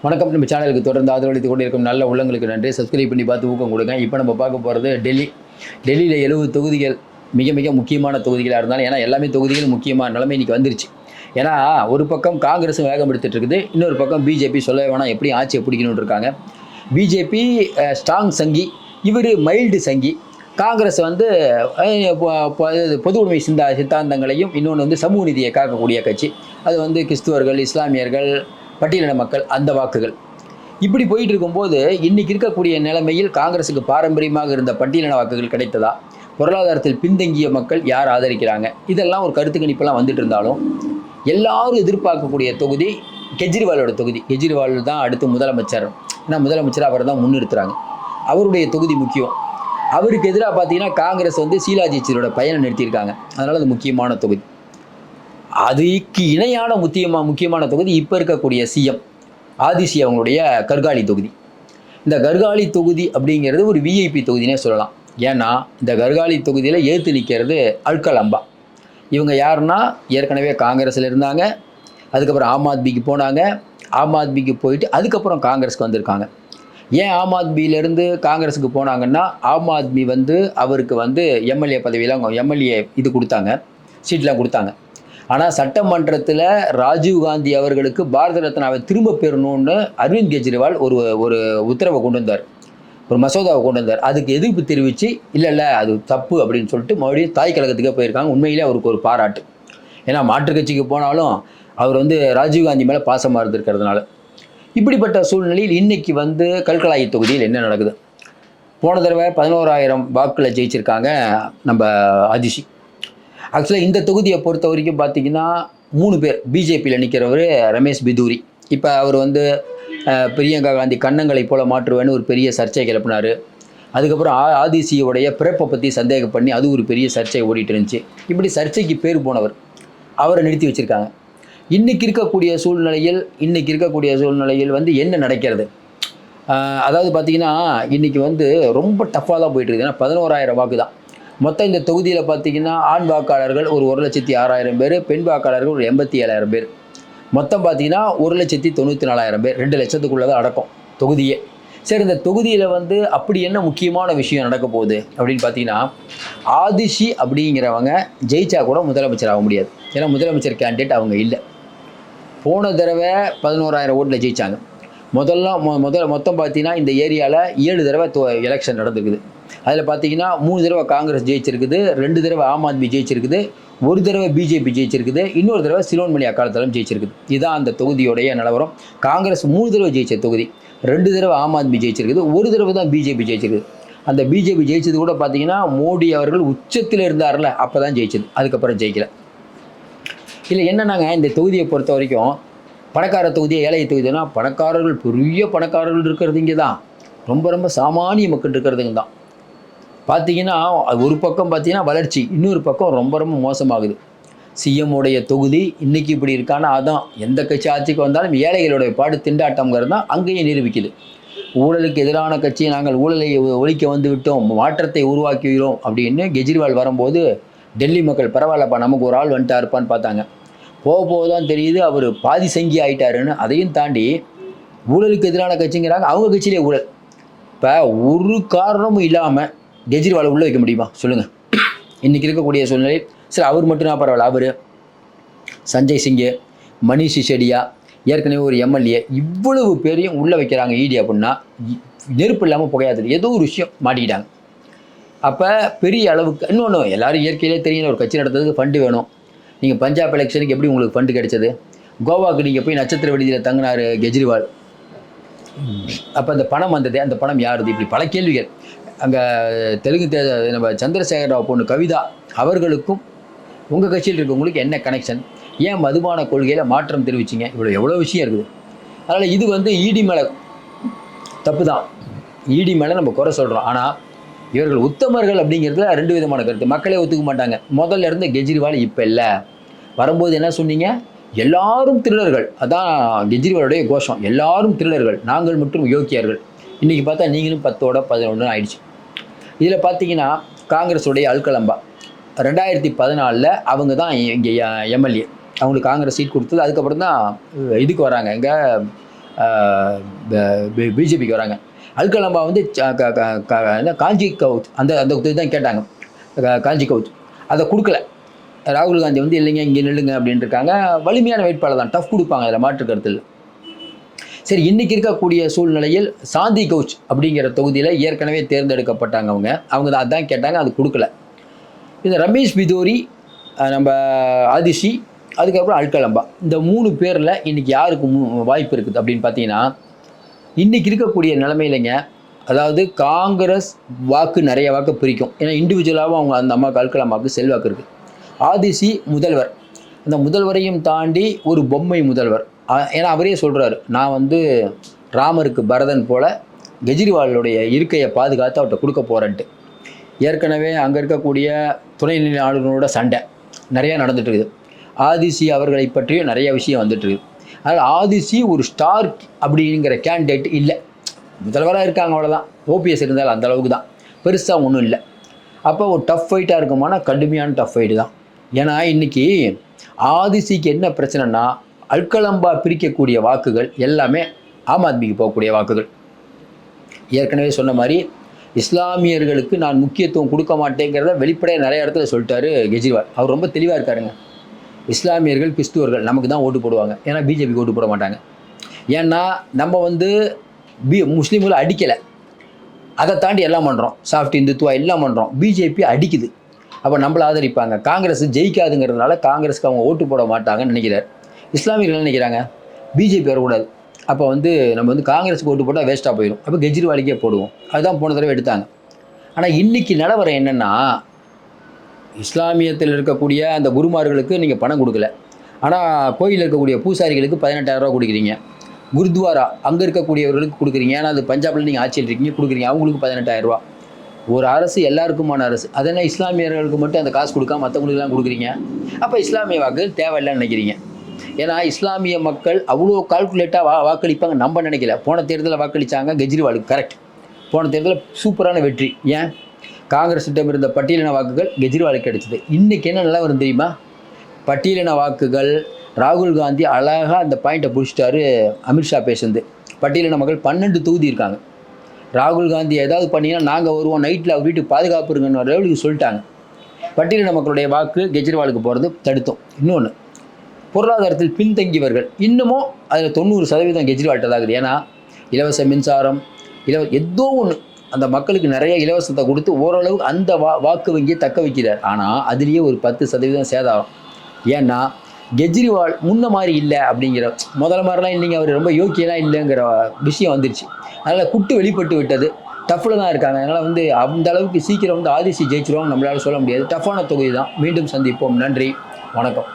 வணக்கம். நம்ம சேனலுக்கு தொடர்ந்து ஆதரவளித்து கொண்டு இருக்கும் நல்ல உள்ளங்களுக்கு நன்றி. சப்ஸ்கிரைப் பண்ணி பார்த்து ஊக்கம் கொடுங்க. இப்போ நம்ம பார்க்க போகிறது டெல்லியில் 70 தொகுதிகள் மிக மிக முக்கியமான தொகுதிகளாக இருந்தாலும், ஏன்னா எல்லாமே தொகுதிகள் முக்கியமான நிலைமை இன்றைக்கி வந்துருச்சு. ஏன்னா ஒரு பக்கம் காங்கிரஸும் வேகம் எடுத்துகிட்டு இருக்குது, இன்னொரு பக்கம் பிஜேபி சொல்லவே வேணாம் எப்படி ஆட்சியை பிடிக்கணும்னு இருக்காங்க. பிஜேபி ஸ்ட்ராங் சங்கி, இவர் மைல்டு சங்கி. காங்கிரஸ் வந்து பொது உடைமை சித்தாந்தங்களையும், இன்னொன்று வந்து சமூக நீதியை காக்கக்கூடிய கட்சி. அது வந்து கிறிஸ்துவர்கள், இஸ்லாமியர்கள், பட்டியலின மக்கள், அந்த வாக்குகள். இப்படி போயிட்டு இருக்கும்போது இன்னைக்கு இருக்கக்கூடிய நிலைமையில் காங்கிரஸுக்கு பாரம்பரியமாக இருந்த பட்டியலின வாக்குகள் கிடைத்ததா, பொருளாதாரத்தில் பின்தங்கிய மக்கள் யார் ஆதரிக்கிறாங்க, இதெல்லாம் ஒரு கருத்து கணிப்பெல்லாம் வந்துட்டு இருந்தாலும் எல்லாரும் எதிர்பார்க்கக்கூடிய தொகுதி கெஜ்ரிவாலோட தொகுதி. கெஜ்ரிவால் தான் அடுத்து முதலமைச்சர். ஏன்னா முதலமைச்சர் அவர் தான் முன்னிறுத்துறாங்க. அவருடைய தொகுதி முக்கியம். அவருக்கு எதிராக பார்த்தீங்கன்னா காங்கிரஸ் வந்து ஷீலாஜிச்சரோட பையனை நிறுத்தியிருக்காங்க. அதனால் அது முக்கியமான தொகுதி. அதுக்கு இணையான முக்கியமான தொகுதி இப்போ இருக்கக்கூடிய சிஎம் ஆதிசி அவங்களுடைய கர்காலி தொகுதி. இந்த கர்காலி தொகுதி அப்படிங்கிறது ஒரு விஐபி தொகுதினே சொல்லலாம். ஏன்னா இந்த கர்காலி தொகுதியில் ஏற்று நிற்கிறது அல்கலம்பா. இவங்க யாருன்னா ஏற்கனவே காங்கிரஸில் இருந்தாங்க, அதுக்கப்புறம் ஆம் ஆத்மிக்கு போனாங்க, ஆம் ஆத்மிக்கு போயிட்டு அதுக்கப்புறம் காங்கிரஸுக்கு வந்திருக்காங்க. ஏன் ஆம் ஆத்மியிலேருந்து காங்கிரஸுக்கு போனாங்கன்னா, ஆம் ஆத்மி வந்து அவருக்கு வந்து எம்எல்ஏ பதவியெல்லாம் எம்எல்ஏ இது கொடுத்தாங்க, சீட்லாம் கொடுத்தாங்க. ஆனால் சட்டமன்றத்தில் ராஜீவ்காந்தி அவர்களுக்கு பாரத ரத்னாவை திரும்ப பெறணும்னு அரவிந்த் கெஜ்ரிவால் ஒரு உத்தரவை கொண்டு வந்தார், ஒரு மசோதாவை கொண்டு வந்தார். அதுக்கு எதிர்ப்பு தெரிவித்து இல்லை அது தப்பு அப்படின்னு சொல்லிட்டு மறுபடியும் தாய் கழகத்துக்கே போயிருக்காங்க. உண்மையிலே அவருக்கு ஒரு பாராட்டு. ஏன்னா மாற்றுக் கட்சிக்கு போனாலும் அவர் வந்து ராஜீவ்காந்தி மேலே பாசமாக இருந்திருக்கிறதுனால. இப்படிப்பட்ட சூழ்நிலையில் இன்றைக்கி வந்து கல்கலாயி தொகுதியில் என்ன நடக்குது? போன தடவை 11,000 வாக்கில் ஜெயிச்சிருக்காங்க நம்ம அதிஷி. ஆக்சுவலாக இந்த தொகுதியை பொறுத்த வரைக்கும் பார்த்தீங்கன்னா 3 பேர். பிஜேபியில் நிற்கிறவர் ரமேஷ் பிதூரி. இப்போ அவர் வந்து பிரியங்கா காந்தி கன்னங்களை போல மாற்றுவேன்னு ஒரு பெரிய சர்ச்சை கிளப்பினார். அதுக்கப்புறம் ஆதிசியோடைய பிறப்பை பற்றி சந்தேகம் பண்ணி அது ஒரு பெரிய சர்ச்சை ஓடிட்டு இருந்துச்சு. இப்படி சர்ச்சைக்கு பேர் போனவர், அவரை நிறுத்தி வச்சுருக்காங்க. இன்றைக்கி இருக்கக்கூடிய சூழ்நிலையில் வந்து என்ன நடக்கிறது? அதாவது பார்த்திங்கன்னா இன்றைக்கி வந்து ரொம்ப டஃப்பாக தான் போயிட்டுருக்கு. ஏன்னா 11,000 வாக்கு தான் மொத்தம். இந்த தொகுதியில் பார்த்தீங்கன்னா ஆண் வாக்காளர்கள் ஒரு 1,06,000 பேர், பெண் வாக்காளர்கள் ஒரு 87,000 பேர். மொத்தம் பார்த்தீங்கன்னா 1,94,000 பேர். 2 லட்சத்துக்குள்ளே தான் அடக்கம் தொகுதியே. சரி, இந்த தொகுதியில் வந்து அப்படி என்ன முக்கியமான விஷயம் நடக்க போகுது அப்படின்னு பார்த்தீங்கன்னா, ஆதிஷி அப்படிங்கிறவங்க ஜெயிச்சா கூட முதலமைச்சர் ஆக முடியாது. ஏன்னா முதலமைச்சர் கேண்டிடேட் அவங்க இல்லை. போன தடவை 11,000 ஓட்டில் ஜெயித்தாங்க. மொத்தம் பார்த்தீங்கன்னா இந்த ஏரியாவில் 7 தடவை எலெக்ஷன் நடந்துருக்குது. அதில் பார்த்தீங்கன்னா 3 தடவை காங்கிரஸ் ஜெயிச்சிருக்குது, 2 தடவை ஆம் ஆத்மி ஜெயிச்சிருக்குது, 1 தடவை பிஜேபி ஜெயிச்சிருக்குது, இன்னொரு தடவை சிரோன்மணி அகாலிதளம் ஜெயிச்சிருக்குது. இதுதான் அந்த தொகுதியோடைய நிலவரம். காங்கிரஸ் 3 தடவை ஜெயிச்ச தொகுதி, 2 தடவை ஆம் ஆத்மி ஜெயிச்சிருக்குது, 1 தடவை தான் பிஜேபி ஜெயிச்சிருக்குது. அந்த பிஜேபி ஜெயிச்சது கூட பார்த்தீங்கன்னா மோடி அவர்கள் உச்சத்தில் இருந்தார்ல, அப்போ தான் ஜெயிச்சது. அதுக்கப்புறம் ஜெயிக்கல. இல்லை என்னன்னாங்க, இந்த தொகுதியை பொறுத்த வரைக்கும் பணக்கார தொகுதியை ஏழை தொகுதினா, பணக்காரர்கள் பெரிய பணக்காரர்கள் இருக்கிறது இங்கே தான், ரொம்ப ரொம்ப சாமானிய மக்கள் இருக்கிறதுங்க தான். பார்த்தீங்கன்னா ஒரு பக்கம் பார்த்தீங்கன்னா வளர்ச்சி, இன்னொரு பக்கம் ரொம்ப ரொம்ப மோசமாகுது. சிஎம் உடைய தொகுதி இன்றைக்கி இப்படி இருக்கான்னா, அதான் எந்த கட்சி ஆட்சிக்கு வந்தாலும் ஏழைகளுடைய பாடு திண்டாட்டங்கிறது தான் அங்கேயே நிரூபிக்குது. ஊழலுக்கு எதிரான கட்சி, நாங்கள் ஊழலை ஒழிக்க வந்து விட்டோம், மாற்றத்தை உருவாக்குகிறோம் அப்படின்னு கெஜ்ரிவால் வரும்போது டெல்லி மக்கள் பரவாயில்லப்பா நமக்கு ஒரு ஆள் வந்துட்டாருப்பான்னு பார்த்தாங்க. போக தான் தெரியுது அவர் பாதி சங்கி ஆகிட்டாருன்னு. அதையும் தாண்டி ஊழலுக்கு எதிரான கட்சிங்கிறாங்க, அவங்க கட்சியிலே ஊழல். இப்போ ஒரு காரணமும் இல்லாமல் கெஜ்ரிவாலை உள்ளே வைக்க முடியுமா சொல்லுங்கள்? இன்றைக்கி இருக்கக்கூடிய சூழ்நிலை. சரி, அவர் மட்டும்னா பரவாயில்ல, அவர் சஞ்சய் சிங்கு, மணிஷ் சிசோடியா, ஏற்கனவே ஒரு எம்எல்ஏ, இவ்வளவு பேரையும் உள்ளே வைக்கிறாங்க இடி அப்படின்னா நெருப்பு இல்லாமல் புகையாது. ஏதோ ஒரு விஷயம் மாட்டிக்கிட்டாங்க. அப்போ பெரிய அளவுக்கு இன்னொன்று எல்லாரும் இயற்கையிலே தெரியும், ஒரு கட்சி நடத்துறதுக்கு ஃபண்டு வேணும். நீங்கள் பஞ்சாப் எலெக்ஷனுக்கு எப்படி உங்களுக்கு ஃபண்டு கிடைச்சது? கோவாவுக்கு நீங்கள் போய் நட்சத்திர விடுதியில் தங்கினார் கெஜ்ரிவால். அப்போ அந்த பணம் வந்தது, அந்த பணம் யாருது? இப்படி பல கேள்விகள். அங்கே தெலுங்கு நம்ம சந்திரசேகர ராவ் பொண்ணு கவிதா அவர்களுக்கும் உங்கள் கட்சியில் இருக்கவங்களுக்கு என்ன கனெக்ஷன்? ஏன் மதுபான கொள்கையில் மாற்றம் தெரிவிச்சிங்க? எவ்வளோ விஷயம் இருக்குது. அதனால் இது வந்து இடி மேலே தப்பு தான். இடி மேலே நம்ம குறை சொல்கிறோம். ஆனால் இவர்கள் உத்தமர்கள் அப்படிங்கிறதுல 2 விதமான கருத்து. மக்களே ஒத்துக்க மாட்டாங்க. முதல்ல இருந்த கெஜ்ரிவால் இப்போ இல்லை. வரும்போது என்ன சொன்னீங்க? எல்லாரும் திருடர்கள். அதான் கெஜ்ரிவாலுடைய கோஷம். எல்லாரும் திருடர்கள், நாங்கள் மட்டும் யோக்கியர்கள். இன்றைக்கி பார்த்தா நீங்களும் 10ஓட 11 ஆயிடுச்சு. இதில் பார்த்தீங்கன்னா காங்கிரஸுடைய அல்கலம்பா 2014 அவங்க தான் இங்கே எம்எல்ஏ. அவங்களுக்கு காங்கிரஸ் சீட் கொடுத்தது. அதுக்கப்புறம் தான் இதுக்கு வராங்க, எங்கே பிஜேபிக்கு வராங்க. அல்கலம்பா வந்து காஞ்சி கவுத் அந்த அந்த தொகுதி தான் கேட்டாங்க. காஞ்சி கவுத் அதை கொடுக்கல. ராகுல் காந்தி வந்து இல்லைங்க இங்கே நில்லுங்க அப்படின்னு இருக்காங்க. வலிமையான வேட்பாளர் தான், டஃப் கொடுப்பாங்க, அதில் மாற்று கருத்து இல்லை. சரி, இன்னைக்கு இருக்கக்கூடிய சூழ்நிலையில் சாந்தி கவுச் அப்படிங்கிற தொகுதியில் ஏற்கனவே தேர்ந்தெடுக்கப்பட்டாங்க. அவங்க தான் அதான் கேட்டாங்க, அது கொடுக்கல. இந்த ரமேஷ் பிதோரி, நம்ம ஆதிஷி, அதுக்கப்புறம் அல்கலம்பா, இந்த 3 பேரில் இன்றைக்கி யாருக்கு வாய்ப்பு இருக்குது அப்படின்னு பார்த்தீங்கன்னா, இன்றைக்கி இருக்கக்கூடிய நிலைமையிலங்க, அதாவது காங்கிரஸ் வாக்கு நிறைய வாக்கு பிரிக்கும். ஏன்னா இண்டிவிஜுவலாகவும் அவங்க அந்த அம்மாவுக்கு அல்கலம்பாவுக்கு செல்வாக்கு இருக்குது. ஆதிஷி முதல்வர், அந்த முதல்வரையும் தாண்டி ஒரு பொம்மை முதல்வர். ஏன்னா அவரே சொல்கிறாரு, நான் வந்து ராமருக்கு பரதன் போல் கெஜ்ரிவாலுடைய இருக்கையை பாதுகாத்து அவர்கிட்ட கொடுக்க போகிறேன்ட்டு. ஏற்கனவே அங்கே இருக்கக்கூடிய துணைநிலை ஆளுநரோட சண்டை நிறையா நடந்துட்டு இருக்குது. ஆதிஷி அவர்களை பற்றியும் நிறைய விஷயம் வந்துட்டுருக்குது. அதனால் ஆதிஷி ஒரு ஸ்டார் அப்படிங்கிற கேண்டிடேட் இல்லை. முதல்வராக இருக்காங்க, அவ்வளோதான். ஓபிஎஸ் இருந்தாலும் அந்த அளவுக்கு தான், பெருசாக ஒன்றும் இல்லை. அப்போ ஒரு டஃப் ஃபைட்டாக இருக்குமானா கடுமையான டஃப் ஃபைட்டு தான். ஏன்னா இன்றைக்கி ஆதிஷிக்கு என்ன பிரச்சனைனா, அல்கலம்பா பிரிக்கக்கூடிய வாக்குகள் எல்லாமே ஆம் ஆத்மிக்கு போகக்கூடிய வாக்குகள். ஏற்கனவே சொன்ன மாதிரி இஸ்லாமியர்களுக்கு நான் முக்கியத்துவம் கொடுக்க மாட்டேங்கிறத வெளிப்படையாக நிறைய இடத்துல சொல்லிட்டாரு கெஜ்ரிவால். அவர் ரொம்ப தெளிவாக இருக்காருங்க. இஸ்லாமியர்கள், கிறிஸ்துவர்கள் நமக்கு தான் ஓட்டு போடுவாங்க, ஏன்னா பிஜேபிக்கு ஓட்டு போட மாட்டாங்க. ஏன்னா நம்ம வந்து முஸ்லீம்களை அடிக்கலை, அதை தாண்டி எல்லாம் பண்ணுறோம், சாஃப்ட் இந்துத்துவா எல்லாம் பண்ணுறோம். பிஜேபி அடிக்குது, அப்போ நம்மளை ஆதரிப்பாங்க. காங்கிரஸ் ஜெயிக்காதுங்கிறதுனால காங்கிரஸுக்கு அவங்க ஓட்டு போட மாட்டாங்கன்னு நினைக்கிறார். இஸ்லாமியர்கள் நினைக்கிறாங்க பிஜேபி வரக்கூடாது, அப்போ வந்து நம்ம வந்து காங்கிரஸுக்கு ஓட்டு போட்டால் வேஸ்ட்டாக போயிடும், அப்போ கெஜ்ரிவாலுக்கே போடுவோம். அதுதான் போன தடவை எடுத்தாங்க. ஆனால் இன்றைக்கி நிலவரம் என்னென்னா, இஸ்லாமியத்தில் இருக்கக்கூடிய அந்த குருமார்களுக்கு நீங்கள் பணம் கொடுக்கல, ஆனால் கோயிலில் இருக்கக்கூடிய பூசாரிகளுக்கு 18,000 ரூபா கொடுக்குறீங்க. குருத்வாரா அங்கே இருக்கக்கூடியவர்களுக்கு கொடுக்குறீங்க, ஏன்னா அது பஞ்சாபில் நீங்கள் ஆட்சியில் இருக்கீங்க, கொடுக்குறீங்க, அவங்களுக்கு 18,000 ரூபா. ஒரு அரசு எல்லாருக்குமான அரசு, அதனால் இஸ்லாமியர்களுக்கு மட்டும் அந்த காசு கொடுக்காம மற்றவங்களுக்குலாம் கொடுக்குறீங்க. அப்போ இஸ்லாமிய வாக்குகள் தேவையில்லைன்னு நினைக்கிறீங்க. ஏன்னா இஸ்லாமிய மக்கள் அவ்வளோ கால்குலேட்டாக வாக்களிப்பாங்க நம்ம நினைக்கல. போன தேர்தலில் வாக்களித்தாங்க கெஜ்ரிவாலுக்கு, கரெக்ட். போன தேர்தலில் சூப்பரான வெற்றி. ஏன்? காங்கிரஸிடம் இருந்த பட்டியலின வாக்குகள் கெஜ்ரிவாலுக்கு கிடைச்சிது. இன்றைக்கி என்ன நிலவரம் தெரியுமா? பட்டியலின வாக்குகள் ராகுல் காந்தி அழகாக அந்த பாயிண்ட்டை பிடிச்சிட்டாரு. அமித்ஷா பேசுந்து பட்டியலின மக்கள் 12 தொகுதி இருக்காங்க. ராகுல் காந்தி ஏதாவது பண்ணிங்கன்னா நாங்கள் வருவோம், நைட்டில் அவர் வீட்டுக்கு பாதுகாப்பு இருங்கன்னு லெவலுக்கு சொல்லிட்டாங்க. பட்டியலின மக்களுடைய வாக்கு கெஜ்ரிவாலுக்கு போகிறது தடுத்தோம். இன்னொன்று, பொருளாதாரத்தில் பின்தங்கியவர்கள் இன்னமும் அதில் 90% கெஜ்ரிவால்கிட்ட தான் இருக்குது. ஏன்னா இலவச மின்சாரம், ஏதோ ஒன்று அந்த மக்களுக்கு நிறைய இலவசத்தை கொடுத்து ஓரளவு அந்த வாக்கு வங்கியை தக்க வைக்கிறார். ஆனால் அதுலேயே ஒரு 10% சேதாரம். ஏன்னா கெஜ்ரிவால் முன்ன மாதிரி இல்லை அப்படிங்கிற, முதல்ல மாதிரிலாம் இல்லைங்க, அவர் ரொம்ப யோக்கியெல்லாம் இல்லைங்கிற விஷயம் வந்துருச்சு. அதனால் குட்டு வெளிப்பட்டு விட்டது. டஃப்பில் தான் இருக்காங்க. அதனால் வந்து அந்த அளவுக்கு சீக்கிரம் வந்து ஆதிஷி ஜெயிச்சிருவாங்க நம்மளால சொல்ல முடியாது. டஃப்பான தொகுதி தான். மீண்டும் சந்திப்போம். நன்றி, வணக்கம்.